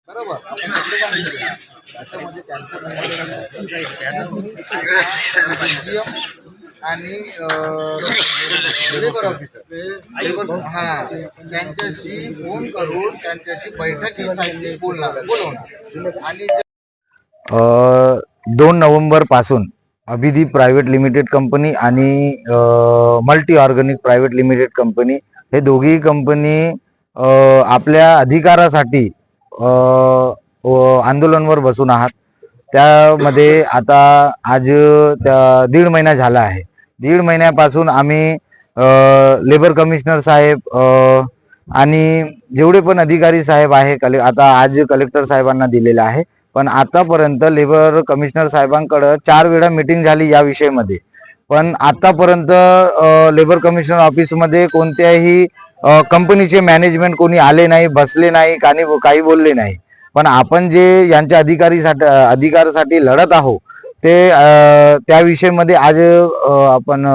बरोबर आणि labour officer हां त्यांच्याशी फोन करून त्यांच्याशी बैठकीसाठी बोलवणार आणि 2 नोव्हेंबर पासून अभिदीप प्रायव्हेट लिमिटेड कंपनी आणि multi organic private limited company हे दोघी कंपनी आपल्या अधिकारासाठी आंदोलनावर बसून आहात। त्यामध्ये आता आज 1.5 महिना झाला आहे। 1.5 महिन्यापासून आम्ही लेबर कमिशनर साहेब आणि जेवढे पण अधिकारी साहेब आहे आता आज कलेक्टर साहेबांना दिलेला आहे, पण आतापर्यंत लेबर कमिशनर साहेबांकडे 4 वेळा मीटिंग झाली या विषयामध्ये, पण आतापर्यंत लेबर कमिशनर ऑफिसमध्ये कोणत्याही कंपनीचे मॅनेजमेंट कोणी आले नाही, बसले नाही, काही बोलले नाही। पण आपण जे यांच्या अधिकारासाठी लढत आहोत ते त्या विषयामध्ये आज आपण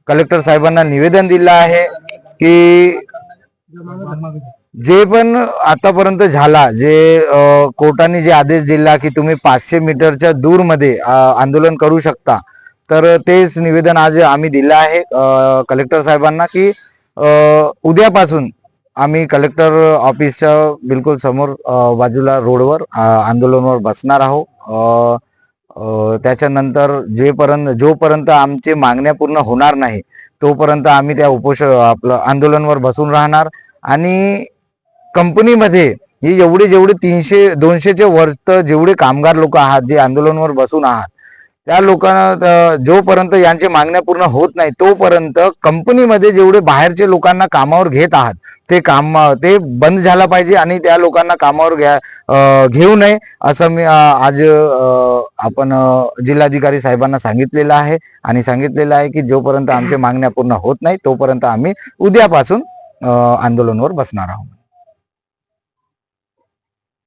कलेक्टर साहेबांना निवेदन दिलं आहे की जे पण आतापर्यंत झाला, जे कोर्टाने जे आदेश दिला की तुम्ही 500 मीटरच्या दूरमध्ये आंदोलन करू शकता, तर तेच निवेदन आज आम्ही दिलं आहे कलेक्टर साहेबांना की उद्यापासून आम्ही कलेक्टर ऑफिसच्या बिलकुल समोर बाजूला रोडवर आंदोलनावर बसणार आहोत। त्याच्यानंतर जोपर्यंत आमचे मागण्या पूर्ण होणार नाही तोपर्यंत आम्ही त्या आपलं आंदोलनावर बसून राहणार। आणि कंपनीमध्ये ही जेवढे 300-200चे वर्ष जेवढे कामगार लोक आहात जे आंदोलनावर बसून आहात, त्या लोकांना जोपर्यंत यांचे मागण्या पूर्ण होत नाही तोपर्यंत कंपनीमध्ये जेवढे बाहेरचे लोकांना कामावर घेत आहात ते बंद झाला पाहिजे आणि त्या लोकांना कामावर घेऊ नये असं मी आज आपण जिल्हाधिकारी साहेबांना सांगितलेलं आहे आणि सांगितलेलं आहे की जोपर्यंत आमच्या मागण्या पूर्ण होत नाही तोपर्यंत आम्ही उद्यापासून आंदोलनावर बसणार आहोत।